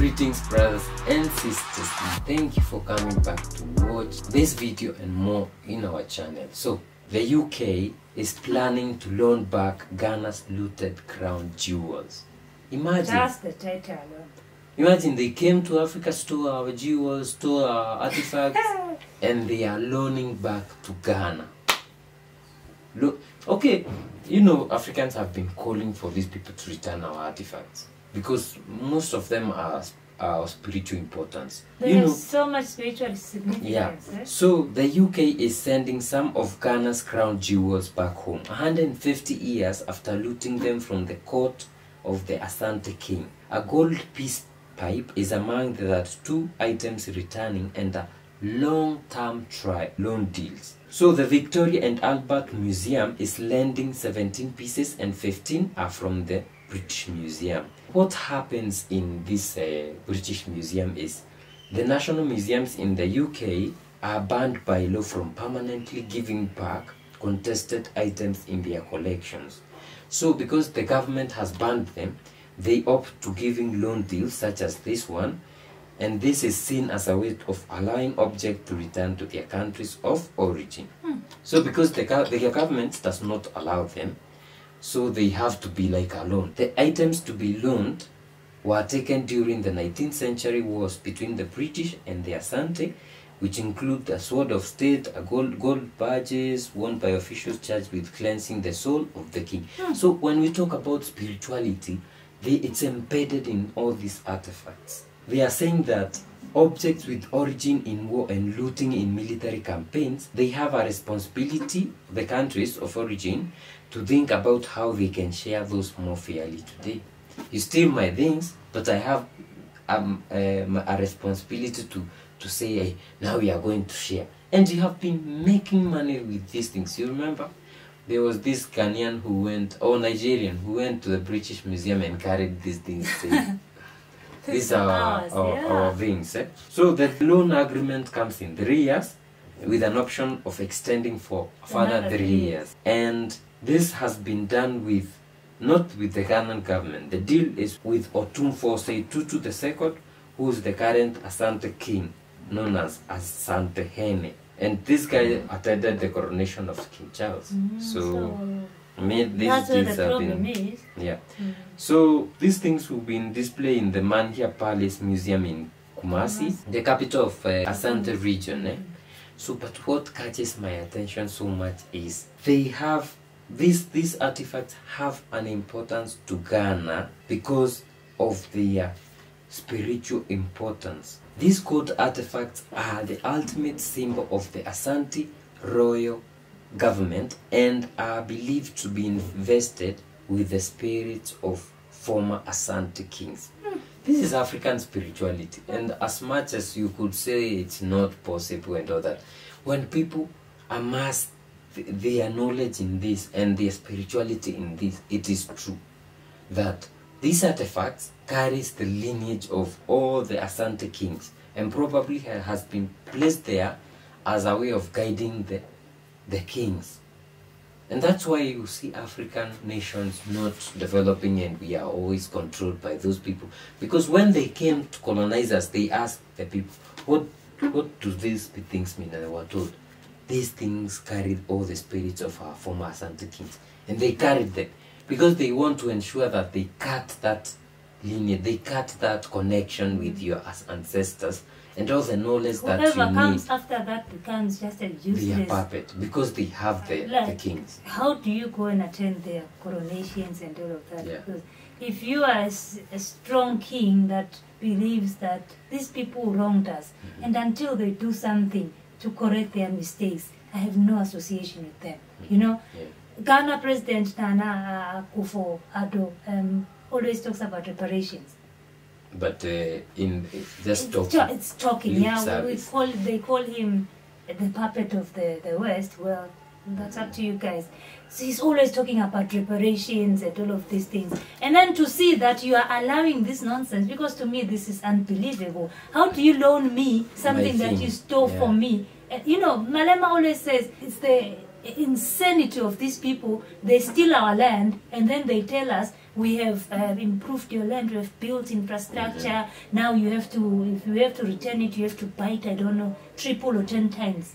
Greetings brothers and sisters, and thank you for coming back to watch this video and more in our channel. So the UK is planning to loan back Ghana's looted crown jewels. Imagine. That's the title alone. Imagine they came to Africa, stole our jewels, stole our artifacts, and they are loaning back to Ghana. Look, okay, you know Africans have been calling for these people to return our artifacts because most of them are spiritual importance. There's so much spiritual significance. Yeah. Eh? So the UK is sending some of Ghana's crown jewels back home 150 years after looting them from the court of the Asante king. A gold peace pipe is among the two items returning under long-term loan deals. So the Victoria and Albert Museum is lending 17 pieces and 15 are from the British Museum. What happens in this British Museum is the national museums in the UK are banned by law from permanently giving back contested items in their collections. So because the government has banned them, they opt to giving loan deals such as this one, and this is seen as a way of allowing objects to return to their countries of origin. So because the government does not allow them, so they have to be like a loan. The items to be loaned were taken during the 19th century wars between the British and the Asante, which include a sword of state, a gold badges worn by officials charged with cleansing the soul of the king. So when we talk about spirituality, it's embedded in all these artifacts. They are saying that objects with origin in war and looting in military campaigns, they have a responsibility, the countries of origin, to think about how they can share those more fairly today. You steal my things, but I have a responsibility to say, hey, now we are going to share. And you have been making money with these things. You remember? There was this Ghanaian who went, or Nigerian, who went to the British Museum and carried these things. These are our things. Eh? So the loan agreement comes in 3 years with an option of extending for further 3 years. And this has been done with, not with the Ghanaian government. The deal is with Otumfuo Tutu II, who is the current Asante king, known as Asante Hene. And this guy attended the coronation of King Charles. So these deals have been, yeah. So these things will be in display in the Manhia Palace Museum in Kumasi, the capital of Asante region. Eh? So, but what catches my attention so much is they have these artifacts have an importance to Ghana because of their spiritual importance. These gold artifacts are the ultimate symbol of the Asante royal government and are believed to be invested with the spirits of former Asante kings. This is African spirituality, and as much as you could say it's not possible and all that, when people amass their knowledge in this and their spirituality in this, it is true that these artifacts carries the lineage of all the Asante kings and probably has been placed there as a way of guiding the kings. And that's why you see African nations not developing and we are always controlled by those people. Because when they came to colonize us, they asked the people, what do these things mean? And they were told, these things carried all the spirits of our former Asante kings. And they carried them because they want to ensure that they cut that lineage, they cut that connection with your ancestors and all the knowledge that you need. Whatever comes after that becomes just a useless. They are puppet because they have the kings. How do you go and attend their coronations and all of that? Yeah. Because if you are a strong king that believes that these people wronged us, and until they do something to correct their mistakes, I have no association with them. You know, Ghana President Nana Akufo-Addo always talks about reparations. But in just talking, it's talking. Yeah, service. They call him the puppet of the West. Well, that's up to you guys. So he's always talking about reparations and all of these things. And then to see that you are allowing this nonsense, because to me this is unbelievable. How do you loan me something that you stole from me? You know, Malema always says it's the insanity of these people. They steal our land and then they tell us, we have improved your land, we have built infrastructure, now you have to, if you have to return it, you have to buy it, I don't know, triple or 10 times.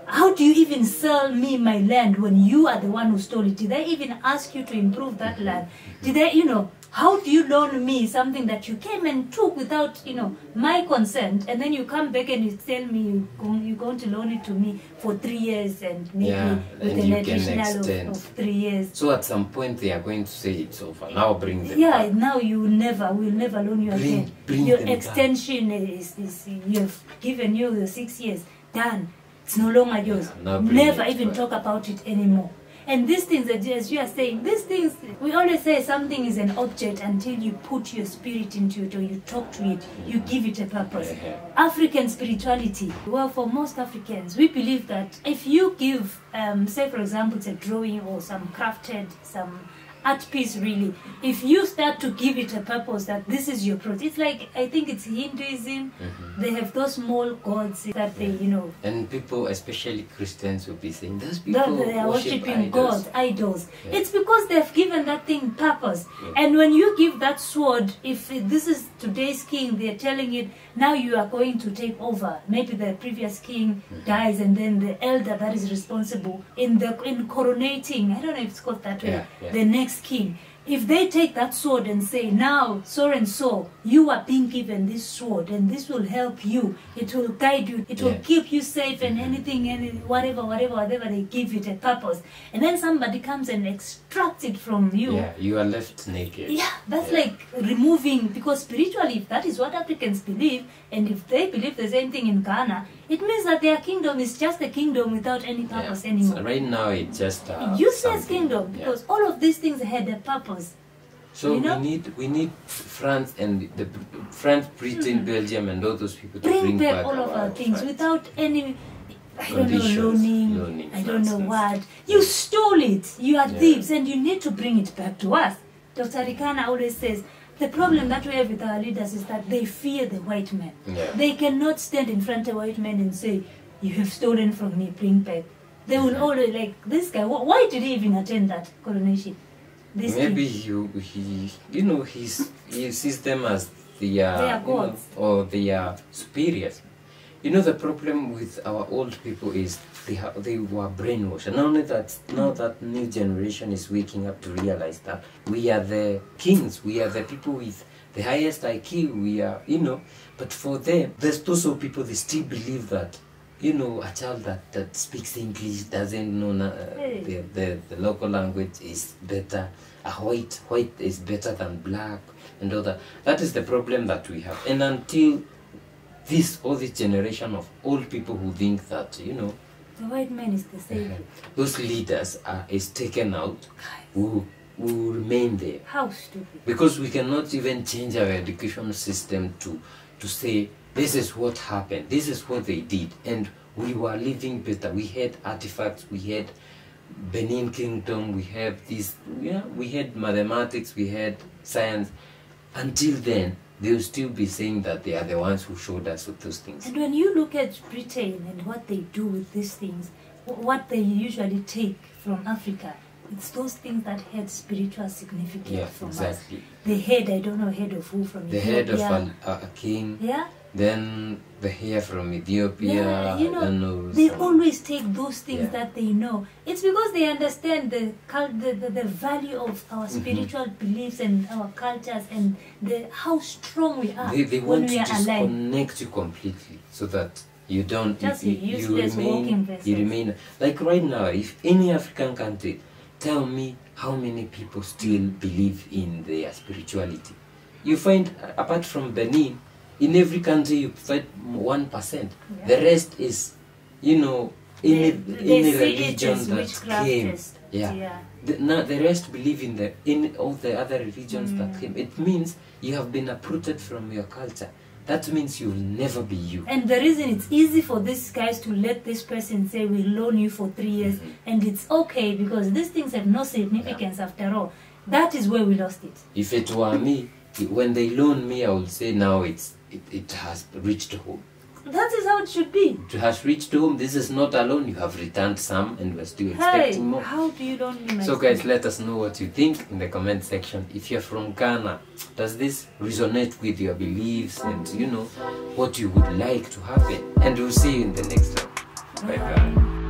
How do you even sell me my land when you are the one who stole it? Did I even ask you to improve that land? Did I, you know, how do you loan me something that you came and took without, you know, my consent, and then you come back and you tell me you're going to loan it to me for 3 years and maybe with an additional of 3 years. So at some point they are going to say it's over. Now bring them back. Now you will never loan you again. Your extension is you have given you the 6 years, done. It's no longer yours. Never even talk about it anymore. And these things, as you are saying, these things, we always say something is an object until you put your spirit into it or you talk to it, you give it a purpose. African spirituality, well, for most Africans, we believe that if you give, say for example, it's a drawing or some crafted, some art piece really, if you start to give it a purpose that this is your project, it's like, I think it's Hinduism, they have those small gods that they, you know. And people, especially Christians, will be saying, those people they are worshipping gods, idols. Yeah. It's because they've given that thing purpose. And when you give that sword, if this is today's king, they're telling it, now you are going to take over. Maybe the previous king dies and then the elder that is responsible in coronating, I don't know if it's called that way, the next king. If they take that sword and say, now, so and so, you are being given this sword and this will help you, it will guide you, it will keep you safe and anything, and whatever they give it a purpose. And then somebody comes and extracts it from you. Yeah, you are left naked. Yeah, that's like removing, because spiritually, if that is what Africans believe, and if they believe the same thing in Ghana, it means that their kingdom is just a kingdom without any purpose anymore. So right now it's just useless kingdom, because all of these things had a purpose. So you know? we need France and France, Britain, Belgium, and all those people to bring back all of our things without any, I don't know, loaning, I don't know what. You stole it. You are thieves, and you need to bring it back to us. Dr. Rikana always says, the problem that we have with our leaders is that they fear the white man. They cannot stand in front of a white man and say, you have stolen from me, bring back. They will always, like, this guy, why did he even attend that coronation? Maybe he sees them as their gods, or their superiors. You know, the problem with our old people is they were brainwashed. And only that now that new generation is waking up to realize that we are the kings, we are the people with the highest IQ, we are, you know. But for them, there's also people, they still believe that, you know, a child that speaks English doesn't know the local language is better. A white is better than black and all that. That is the problem that we have. And until this generation of old people who think that, you know, the white man is the same, those leaders is taken out, will remain there. How stupid. Because we cannot even change our education system to say, this is what happened, this is what they did, and we were living better. We had artifacts, we had Benin Kingdom, we have this, we had mathematics, we had science. Until then, they will still be saying that they are the ones who showed us those things. And when you look at Britain and what they do with these things, what they usually take from Africa, it's those things that had spiritual significance from us. The head, I don't know, head of who from Ethiopia. The head of a king. Yeah. Then the hair from Ethiopia. Yeah, you know, they always take those things that they know. It's because they understand the value of our spiritual beliefs and our cultures and how strong we are. They want to disconnect you completely so that you don't. Just you remain like right now. If any African country, tell me how many people still believe in their spirituality. You find, apart from Benin, in every country you find 1%. The rest is, you know, any religion that came. The rest believe in all the other religions that came. It means you have been uprooted from your culture. That means you'll never be you. And the reason it's easy for these guys to let this person say, we'll loan you for 3 years, and it's okay because these things have no significance after all. That is where we lost it. If it were me, when they loan me, I would say now it has reached home. That is how it should be. It has reached home. This is not alone. You have returned some and we're still Hey, expecting more. how do you don't mean So guys, let us know what you think in the comment section. If you're from Ghana, does this resonate with your beliefs and you know what you would like to happen? And we'll see you in the next one. Bye bye.